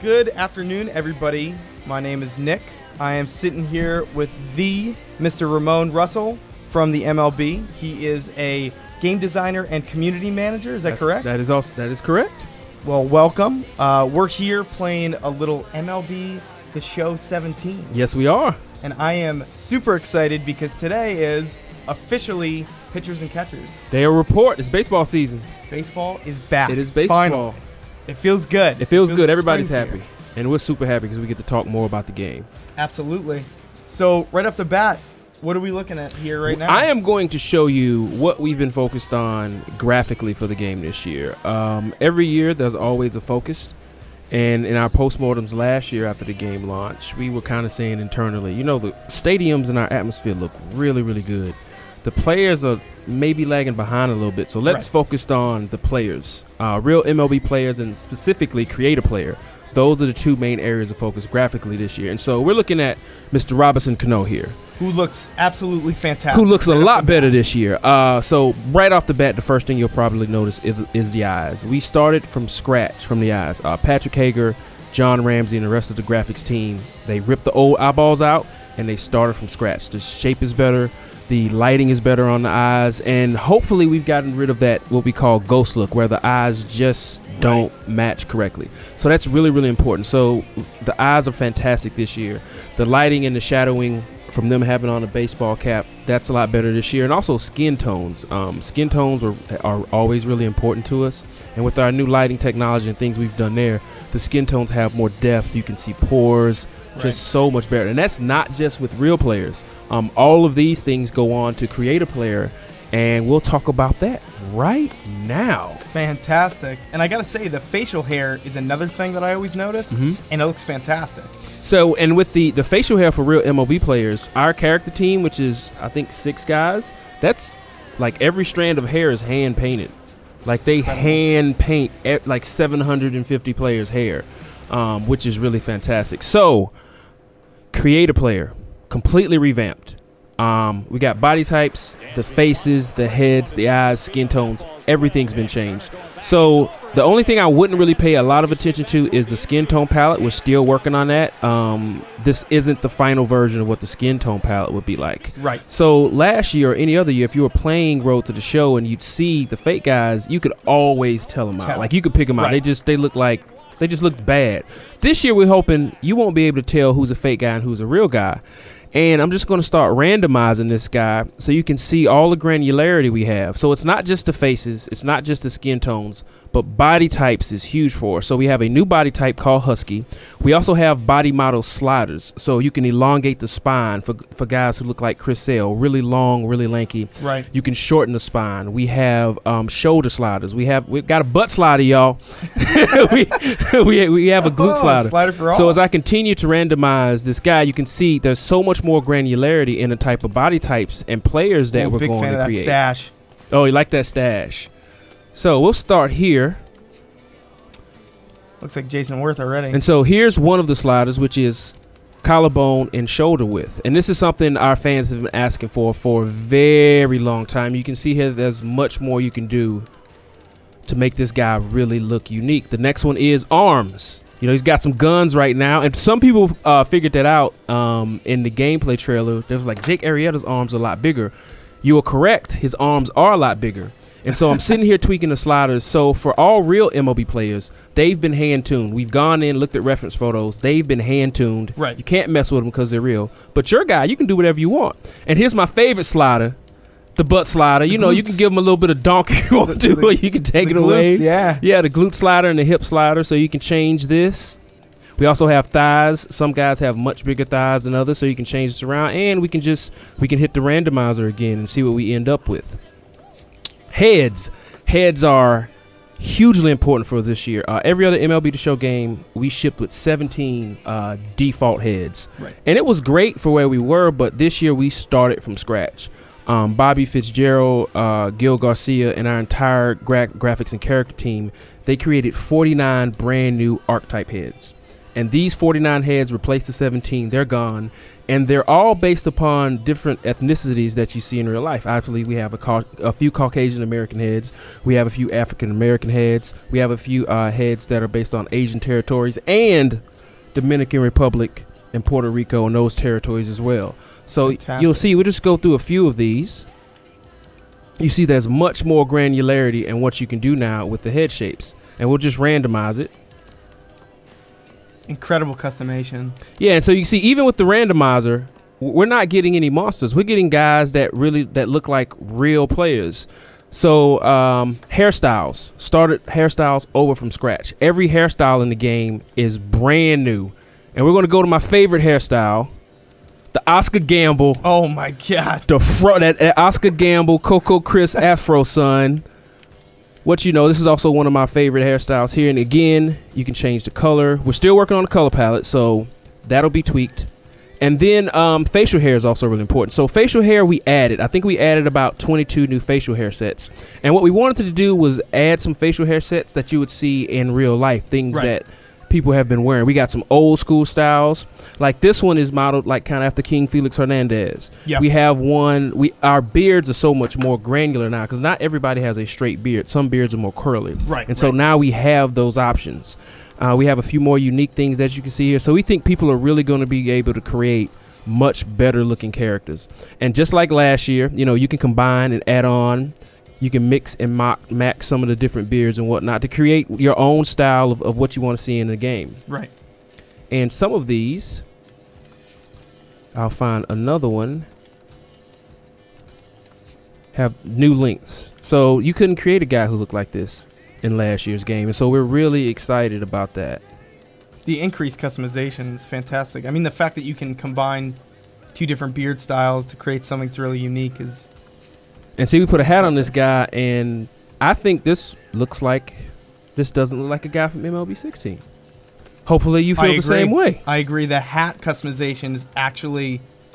Good afternoon, everybody. My name is Nick. I am sitting here with the Mr. Ramon Russell from the MLB. He is a game designer and community manager. Is that correct? That is correct. Well, welcome. We're here playing a little MLB The Show 17. Yes, we are. And I am super excited because today is officially pitchers and catchers. They report. It's baseball season. Baseball is back. It is baseball. Finally. It feels good. It feels good. Everybody's spring's happy. here. And we're super happy because we get to talk more about the game. Absolutely. So right off the bat, what are we looking at here right now? I am going to show you what we've been focused on graphically for the game this year. Every year there's always a focus. And in our postmortems last year after the game launch, we were kind of saying internally, you know, the stadiums and our atmosphere look really, really good. The players are maybe lagging behind a little bit, so let's focus on the players, real MLB players, and specifically creator player. Those are the two main areas of focus graphically this year. And so we're looking at Mr. Robinson Cano here. Who looks absolutely fantastic. Who looks a lot better this year. So right off the bat, the first thing you'll probably notice is the eyes. We started from scratch from the eyes. Patrick Hager, John Ramsey, and the rest of the graphics team, they ripped the old eyeballs out, and they started from scratch. The shape is better. The lighting is better on the eyes, and hopefully we've gotten rid of that what we call ghost look, where the eyes just don't match correctly. So that's really, really important. So the eyes are fantastic this year. The lighting and the shadowing from them having on a baseball cap, that's a lot better this year. And also skin tones. Skin tones are always really important to us. And with our new lighting technology and things we've done there, the skin tones have more depth. You can see pores, just so much better. And that's not just with real players. All of these things go on to create a player, and we'll talk about that right now. Fantastic. And I gotta say, the facial hair is another thing that I always notice, and it looks fantastic. So, and with the facial hair for real MLB players, our character team, which is I think 6 guys, that's like every strand of hair is hand painted. Like they hand paint like 750 players' hair, which is really fantastic. So, create a player, completely revamped. We got body types, the faces, the heads, the eyes, skin tones. Everything's been changed. So the only thing I wouldn't really pay a lot of attention to is the skin tone palette. We're still working on that. This isn't the final version of what the skin tone palette would be like. Right. So last year or any other year, if you were playing Road to the Show and you'd see the fake guys, you could always tell them out. Like you could pick them out. They just looked bad. This year we're hoping you won't be able to tell who's a fake guy and who's a real guy. And I'm just going to start randomizing this guy so you can see all the granularity we have. So it's not just the faces, it's not just the skin tones, but body types is huge for us. So we have a new body type called Husky. We also have body model sliders, so you can elongate the spine for guys who look like Chris Sale, really long, really lanky. Right. You can shorten the spine. We have shoulder sliders. We've got a butt slider, y'all. we have a glute slider for all. So as I continue to randomize this guy, you can see there's so much more granularity in the type of body types and players that we're going to create. Big fan of that stash. Oh, you like that stash? So we'll start here. Looks like Jason Worth already. And so here's one of the sliders, which is collarbone and shoulder width. And this is something our fans have been asking for a very long time. You can see here there's much more you can do to make this guy really look unique. The next one is arms. You know, he's got some guns right now. And some people figured that out in the gameplay trailer. There was like, Jake Arrieta's arms are a lot bigger. You are correct. His arms are a lot bigger. And so I'm sitting here tweaking the sliders. So for all real MLB players, they've been hand-tuned. We've gone in, looked at reference photos. They've been hand-tuned. Right. You can't mess with them because they're real. But your guy, you can do whatever you want. And here's my favorite slider, the butt slider. You know, you can give him a little bit of donk if you want to, or you can take it away. Yeah, the glute slider and the hip slider, so you can change this. We also have thighs. Some guys have much bigger thighs than others, so you can change this around. And we can hit the randomizer again and see what we end up with. Heads are hugely important for us this year. Every other MLB The Show game, we shipped with 17 default heads. Right. And it was great for where we were, but this year we started from scratch. Bobby Fitzgerald, Gil Garcia, and our entire graphics and character team, they created 49 brand new archetype heads. And these 49 heads replace the 17. They're gone. And they're all based upon different ethnicities that you see in real life. Actually, we have a few Caucasian American heads. We have a few African American heads. We have a few heads that are based on Asian territories and Dominican Republic and Puerto Rico and those territories as well. So Fantastic. You'll see, we'll just go through a few of these. You see there's much more granularity in what you can do now with the head shapes. And we'll just randomize it. Incredible customization. Yeah, and so you see, even with the randomizer, we're not getting any monsters. We're getting guys that look like real players. So hairstyles, started hairstyles over from scratch. Every hairstyle in the game is brand new. And we're going to go to my favorite hairstyle, the Oscar Gamble. Oh my God. That Oscar Gamble Coco Chris Afro, son. What you know, this is also one of my favorite hairstyles here. And again, you can change the color. We're still working on the color palette, so that'll be tweaked. And then facial hair is also really important. So facial hair I think we added about 22 new facial hair sets. And what we wanted to do was add some facial hair sets that you would see in real life, things that people have been wearing. We got some old school styles. Like this one is modeled like kind of after King Felix Hernandez. Yep. We have one, our beards are so much more granular now because not everybody has a straight beard. Some beards are more curly. Right. And so now we have those options. We have a few more unique things that you can see here. So we think people are really going to be able to create much better looking characters. And just like last year, you can combine and add on. You can mix and match some of the different beards and whatnot to create your own style of what you want to see in the game. Right. And some of these, I'll find another one, have new links. So you couldn't create a guy who looked like this in last year's game. And so we're really excited about that. The increased customization is fantastic. I mean, the fact that you can combine two different beard styles to create something that's really unique is... And see, we put a hat on this guy, and I think this doesn't look like a guy from MLB 16. Hopefully you feel the same way. I agree. The hat customization is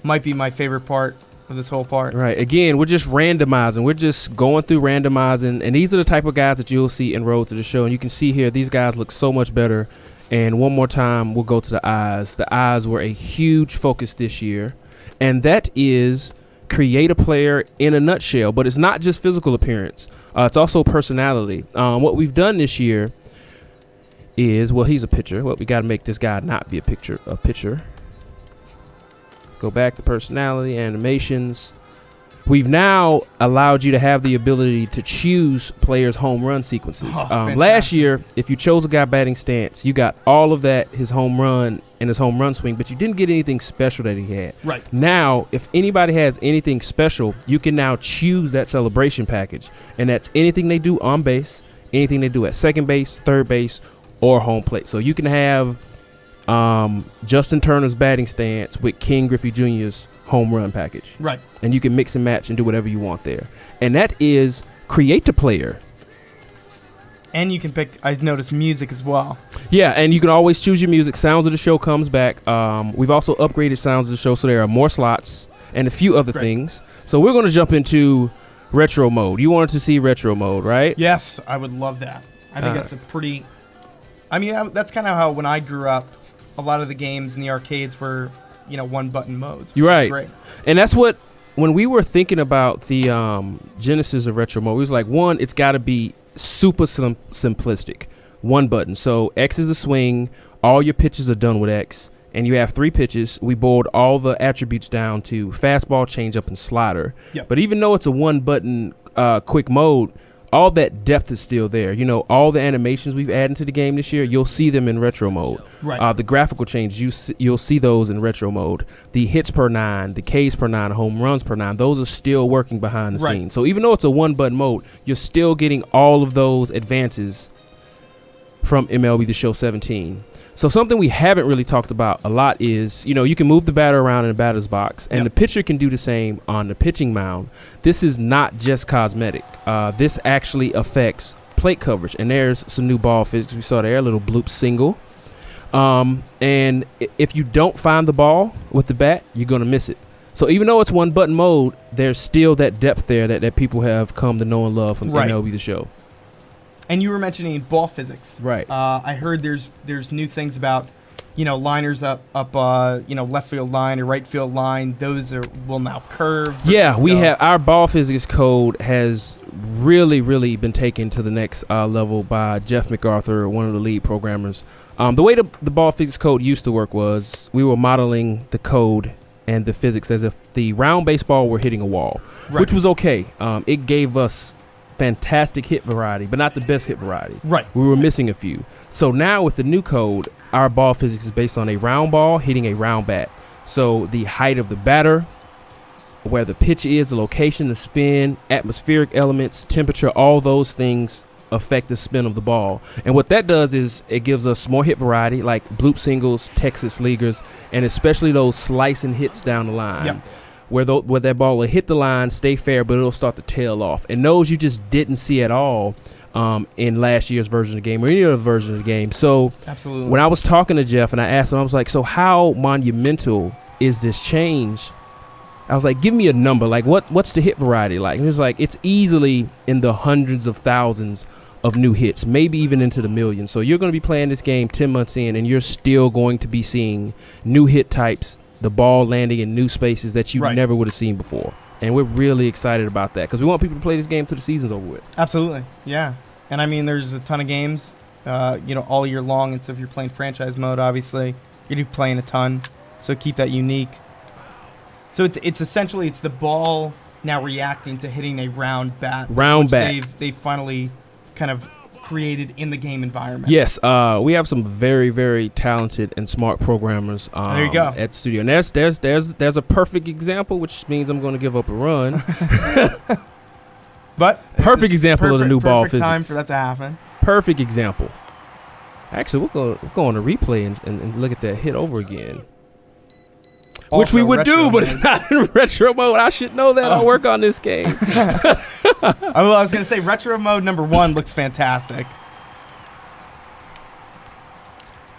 might be my favorite part of this whole part. Right. Again, we're just randomizing. We're just going through randomizing, and these are the type of guys that you'll see in Road to the Show. And you can see here, these guys look so much better. And one more time, we'll go to the eyes. The eyes were a huge focus this year, and that is... create a player in a nutshell, but it's not just physical appearance. It's also personality. What we've done this year is, he's a pitcher. Well, we got to make this guy not be a pitcher. Go back to personality, animations. We've now allowed you to have the ability to choose players' home run sequences. Last year, if you chose a guy batting stance, you got all of that, his home run and his home run swing, but you didn't get anything special that he had. Right. Now, if anybody has anything special, you can now choose that celebration package. And that's anything they do on base, anything they do at second base, third base, or home plate. So you can have Justin Turner's batting stance with King Griffey Jr.'s home run package. Right. And you can mix and match and do whatever you want there. And that is create a player. And you can pick, I noticed, music as well. Yeah, and you can always choose your music. Sounds of the Show comes back. We've also upgraded Sounds of the Show, so there are more slots and a few other things. So we're going to jump into retro mode. You wanted to see retro mode, right? Yes, I would love that. I think that's a pretty... I mean, that's kind of how when I grew up, a lot of the games in the arcades were... one button modes. You're right. Great. And that's what, when we were thinking about the genesis of retro mode, we was like, one, it's got to be super simplistic. One button. So X is a swing. All your pitches are done with X. And you have 3 pitches. We boiled all the attributes down to fastball, changeup, and slider. Yep. But even though it's a one button quick mode, all that depth is still there. All the animations we've added to the game this year, you'll see them in retro mode. Right. The graphical changes, you'll see those in retro mode. The hits per 9, the Ks per 9, home runs per 9, those are still working behind the scenes. So even though it's a one-button mode, you're still getting all of those advances from MLB The Show 17. So something we haven't really talked about a lot is, you can move the batter around in the batter's box, and the pitcher can do the same on the pitching mound. This is not just cosmetic. This actually affects plate coverage, and there's some new ball physics. We saw there, a little bloop single. And if you don't find the ball with the bat, you're going to miss it. So even though it's one button mode, there's still that depth there that people have come to know and love from MLB The Show. And you were mentioning ball physics. Right. I heard there's new things about liners up, left field line or right field line. Those will now curve. Yeah, we have our ball physics code has really been taken to the next level by Jeff MacArthur, one of the lead programmers. The way the ball physics code used to work was we were modeling the code and the physics as if the round baseball were hitting a wall, which was okay. It gave us fantastic hit variety, but not the best hit variety. Right. We were missing a few. So now with the new code, our ball physics is based on a round ball hitting a round bat. So the height of the batter, where the pitch is, the location, the spin, atmospheric elements, temperature, all those things affect the spin of the ball. And what that does is it gives us more hit variety, like bloop singles, Texas leaguers, and especially those slicing hits down the line. Yep. Where that ball will hit the line, stay fair, but it'll start to tail off. And those you just didn't see at all in last year's version of the game or any other version of the game. So absolutely, when I was talking to Jeff and I asked him, I was like, so how monumental is this change? I was like, give me a number. Like, what's the hit variety like? And he was like, it's easily in the hundreds of thousands of new hits, maybe even into the millions. So you're going to be playing this game 10 months in, and you're still going to be seeing new hit types, the ball landing in new spaces that you never would have seen before. And we're really excited about that because we want people to play this game till the season's over with. Absolutely, yeah. And I mean, there's a ton of games, all year long. And so if you're playing franchise mode, obviously, you're going to be playing a ton. So keep that unique. So it's essentially the ball now reacting to hitting a round bat. They've finally kind of created in the game environment. Yes, we have some very, very talented and smart programmers there you go. At the studio. And there's a perfect example, which means I'm going to give up a run. But perfect example of the new ball physics. Time for that to happen. Perfect example. Actually, we'll go on a replay and look at that hit over again. Also, which we would do, but it's not in retro mode. I should know that. I'll work on this game. I was going to say retro mode number 1 looks fantastic.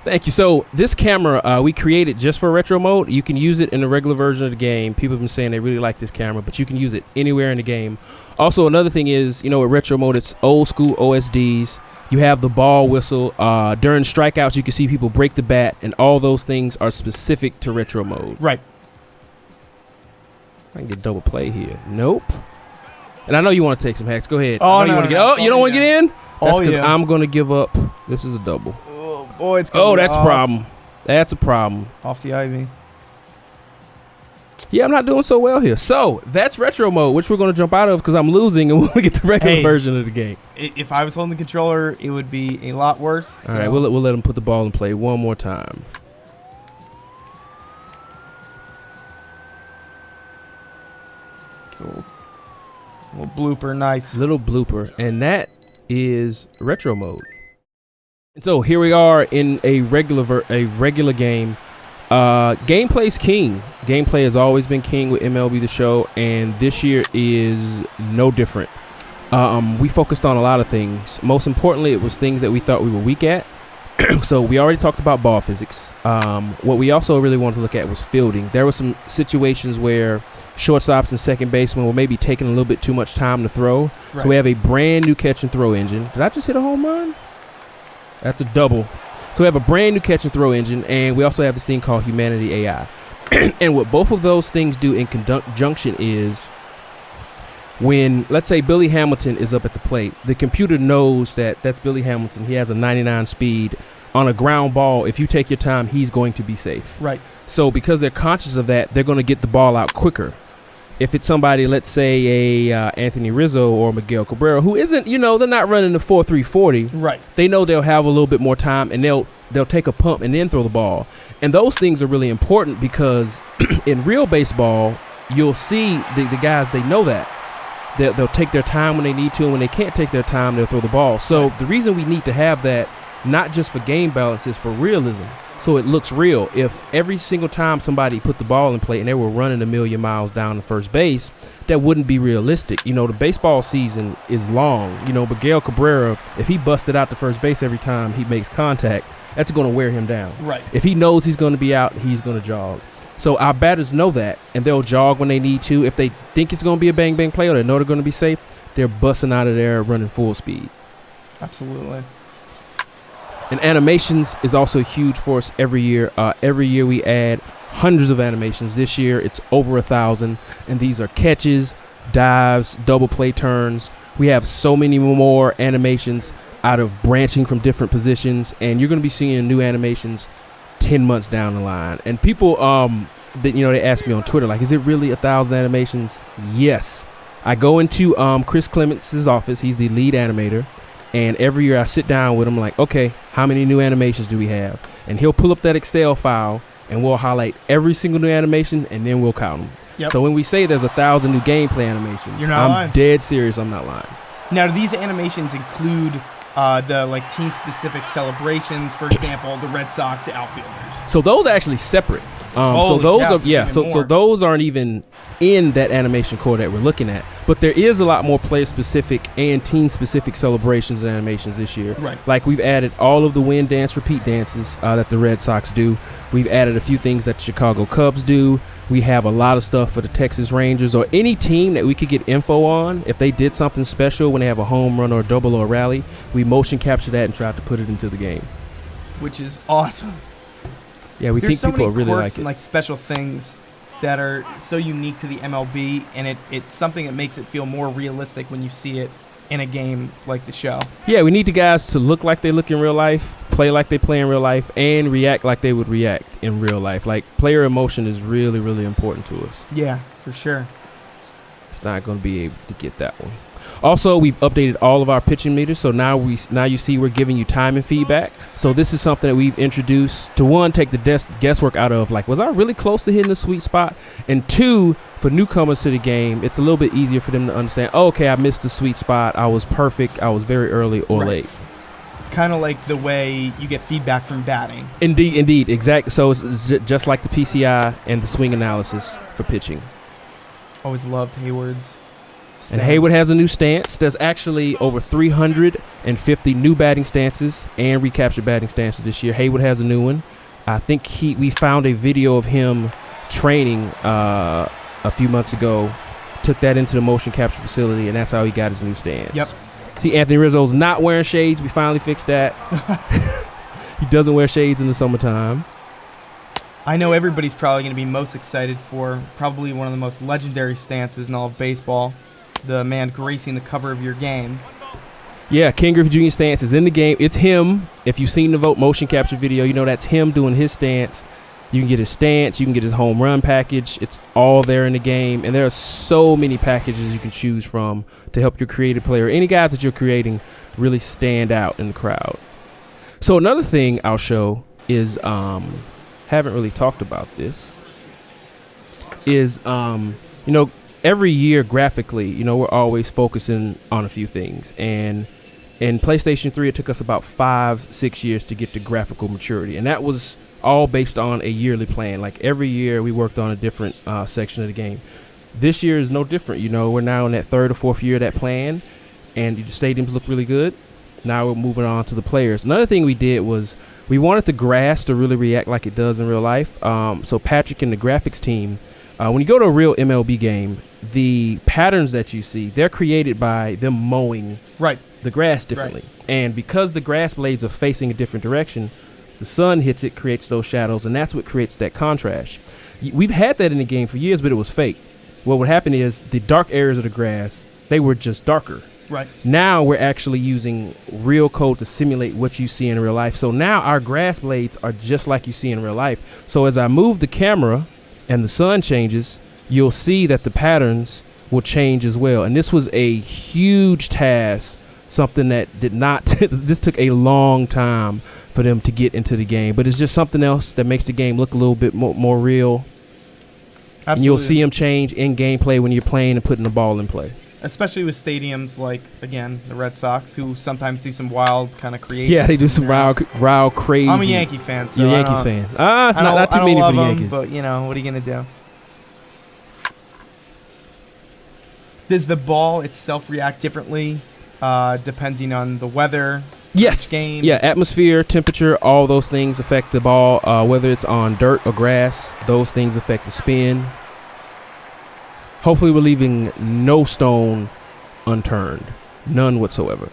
Thank you. So this camera we created just for retro mode. You can use it in the regular version of the game. People have been saying they really like this camera, but you can use it anywhere in the game. Also, another thing is, with retro mode, it's old school OSDs. You have the ball whistle. During strikeouts, you can see people break the bat, and all those things are specific to retro mode. Right. I can get double play here. Nope. And I know you want to take some hacks. Go ahead. Oh, you don't want to get in? That's because I'm going to give up. This is a double. Oh, boy, it's going that's a problem. That's a problem. Off the ivy. Yeah, I'm not doing so well here. So that's retro mode, which we're going to jump out of because I'm losing, and we'll get the regular version of the game. If I was holding the controller, it would be a lot worse. All right, we'll let him put the ball in play one more time. Cool. Little blooper, nice. Little blooper, and that is retro mode. And so here we are in a regular game. Gameplay's king. Gameplay has always been king with MLB The Show, and this year is no different. We focused on a lot of things. Most importantly, it was things that we thought we were weak at. So we already talked about ball physics. What we also really wanted to look at was fielding. There were some situations where shortstops and second basemen were maybe taking a little bit too much time to throw. Right. So we have a brand new catch and throw engine. Did I just hit a home run? That's a double. So we have a brand new catch and throw engine, and we also have this thing called Humanity AI. And what both of those things do in conjunction is when, let's say, Billy Hamilton is up at the plate, the computer knows that that's Billy Hamilton. He has a 99 speed. On a ground ball, if you take your time, he's going to be safe. Right. So because they're conscious of that, they're going to get the ball out quicker. If it's somebody, let's say Anthony Rizzo or Miguel Cabrera, who isn't, they're not running the 4.340. Right. They know they'll have a little bit more time, and they'll take a pump and then throw the ball. And those things are really important because in real baseball, you'll see the guys, they know that. They'll take their time when they need to, and when they can't take their time, they'll throw the ball. So the reason we need to have that, not just for game balance, is for realism. So it looks real. If every single time somebody put the ball in play and they were running a million miles down to first base, that wouldn't be realistic. The baseball season is long. Miguel Cabrera, if he busted out to first base every time he makes contact, that's going to wear him down. Right. If he knows he's going to be out, he's going to jog. So our batters know that, and they'll jog when they need to. If they think it's going to be a bang-bang play or they know they're going to be safe, they're busting out of there running full speed. Absolutely. And animations is also huge for us every year. Every year we add hundreds of animations. This year it's over 1,000, and these are catches, dives, double play turns. We have so many more animations out of branching from different positions, and you're going to be seeing new animations 10 months down the line. And people they ask me on Twitter, like, is it really 1,000 animations? Yes. I go into Chris Clements' office. He's the lead animator, and every year I sit down with him like, okay, how many new animations do we have? And he'll pull up that Excel file, and we'll highlight every single new animation, and then we'll count them. Yep. So when we say there's 1,000 new gameplay animations, You're not lying. dead serious. I'm not lying. Now, do these animations include the team-specific celebrations? For example, the Red Sox outfielders. So those are actually separate. So those aren't even in that animation core that we're looking at. But there is a lot more player-specific and team-specific celebrations and animations this year. Right. Like we've added all of the win dance, repeat dances that the Red Sox do. We've added a few things that the Chicago Cubs do. We have a lot of stuff for the Texas Rangers or any team that we could get info on. If they did something special when they have a home run or a double or a rally, we motion capture that and try to put it into the game. Which is awesome. Yeah, we think people really like it. And like special things that are so unique to the MLB, and it's something that makes it feel more realistic when you see it in a game like the show. Yeah, we need the guys to look like they look in real life, play like they play in real life, and react like they would react in real life. Like, player emotion is really, really important to us. Yeah, for sure. It's not going to be able to get that one. Also, we've updated all of our pitching meters, so now you see we're giving you time and feedback. So this is something that we've introduced to, one, take the guesswork out of, like, was I really close to hitting the sweet spot? And two, for newcomers to the game, it's a little bit easier for them to understand, oh, okay, I missed the sweet spot, I was perfect, I was very early or late. Kind of like the way you get feedback from batting. Indeed, exactly. So it's just like the PCI and the swing analysis for pitching. Always loved Hayward's stance. And Hayward has a new stance. There's actually over 350 new batting stances and recaptured batting stances this year. Hayward has a new one. I think we found a video of him training a few months ago, took that into the motion capture facility, and that's how he got his new stance. Yep. See, Anthony Rizzo's not wearing shades. We finally fixed that. He doesn't wear shades in the summertime. I know everybody's probably going to be most excited for probably one of the most legendary stances in all of baseball, the man gracing the cover of your game. Yeah, Ken Griffey Jr. stance is in the game. It's him. If you've seen the Vote motion capture video, you know that's him doing his stance. You can get his stance. You can get his home run package. It's all there in the game. And there are so many packages you can choose from to help your creative player, any guys that you're creating, really stand out in the crowd. So another thing I'll show is, haven't really talked about this, is, every year graphically, we're always focusing on a few things. And in PlayStation 3, it took us about 5-6 years to get to graphical maturity. And that was all based on a yearly plan. Like every year we worked on a different section of the game. This year is no different. We're now in that third or fourth year of that plan, and the stadiums look really good. Now we're moving on to the players. Another thing we did was we wanted the grass to really react like it does in real life. So Patrick and the graphics team, when you go to a real MLB game, the patterns that you see, they're created by them mowing the grass differently. Right. And because the grass blades are facing a different direction, the sun hits it, creates those shadows, and that's what creates that contrast. We've had that in the game for years, but it was fake. What would happen is the dark areas of the grass, they were just darker. Right. Now we're actually using real code to simulate what you see in real life. So now our grass blades are just like you see in real life. So as I move the camera and the sun changes, you'll see that the patterns will change as well. And this was a huge task, something that did not, this took a long time for them to get into the game. But it's just something else that makes the game look a little bit more real. Absolutely. And you'll see them change in gameplay when you're playing and putting the ball in play. Especially with stadiums like, again, the Red Sox, who sometimes do some wild kind of creative. Yeah, they do some wild, crazy. I'm a Yankee fan, so you're a Yankee fan. Not too many for the Yankees. But, what are you going to do? Does the ball itself react differently depending on the weather? Yes. Game? Yeah, atmosphere, temperature, all those things affect the ball. Whether it's on dirt or grass, those things affect the spin. Hopefully we're leaving no stone unturned. None whatsoever.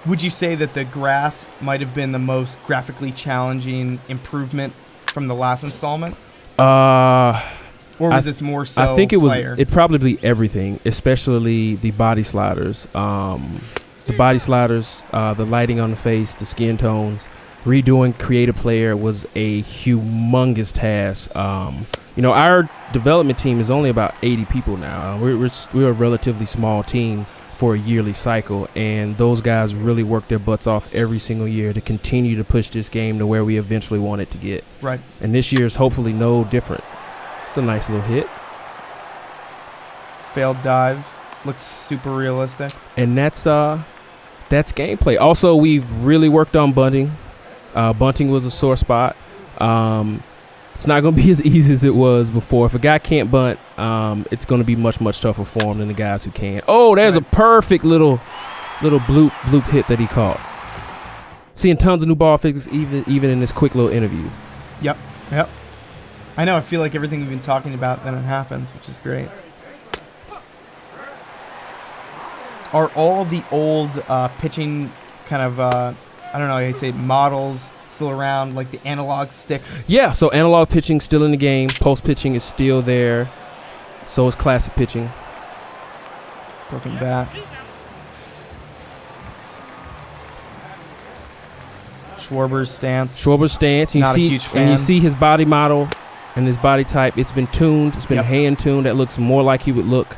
Would you say that the grass might have been the most graphically challenging improvement from the last installment? Or was this more so I think it was. player? It probably everything, especially the body sliders. The body sliders, the lighting on the face, the skin tones. Redoing creative player was a humongous task. Our development team is only about 80 people now. We're a relatively small team for a yearly cycle, and those guys really work their butts off every single year to continue to push this game to where we eventually want it to get. Right. And this year is hopefully no different. It's a nice little hit. Failed dive. Looks super realistic. And that's gameplay. Also, we've really worked on bunting. Bunting was a sore spot. It's not going to be as easy as it was before. If a guy can't bunt, it's going to be much, much tougher for him than the guys who can. Oh, there's a perfect little bloop hit that he caught. Seeing tons of new ball fixes even in this quick little interview. Yep. I know. I feel like everything we've been talking about, then it happens, which is great. Are all the old pitching kind of, I don't know how you say, models still around, like the analog stick? Yeah, so analog pitching still in the game. Post pitching is still there. So is classic pitching. Broken bat. Schwarber's stance. Not a huge fan. And you see his body model and his body type. It's been tuned. It's been hand tuned. That looks more like he would look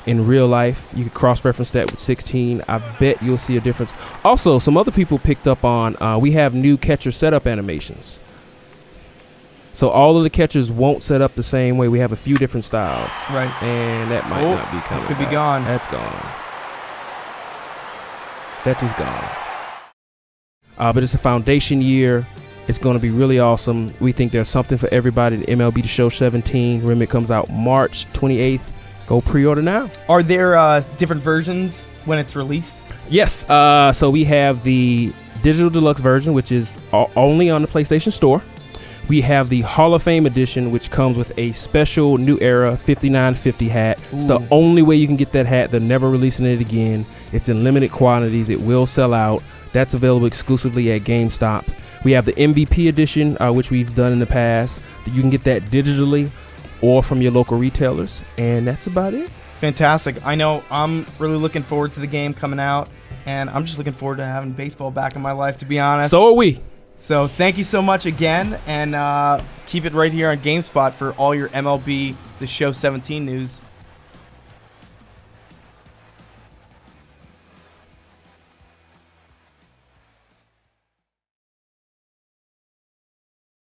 in real life. You could cross-reference that with 16. I bet you'll see a difference. Also, some other people picked up on, we have new catcher setup animations. So all of the catchers won't set up the same way. We have a few different styles. Right. And that might not be coming. It could be back. gone. That's gone. That is gone. But it's a foundation year. It's going to be really awesome. We think there's something for everybody. The MLB The Show 17. Remember, it comes out March 28th. Go pre-order now. Are there different versions when it's released? Yes. So we have the Digital Deluxe version, which is only on the PlayStation Store. We have the Hall of Fame edition, which comes with a special New Era 5950 hat. Ooh. It's the only way you can get that hat. They're never releasing it again. It's in limited quantities. It will sell out. That's available exclusively at GameStop. We have the MVP edition, which we've done in the past. You can get that digitally or from your local retailers, and that's about it. Fantastic. I know I'm really looking forward to the game coming out, and I'm just looking forward to having baseball back in my life, to be honest. So are we. So thank you so much again, and keep it right here on GameSpot for all your MLB The Show 17 news.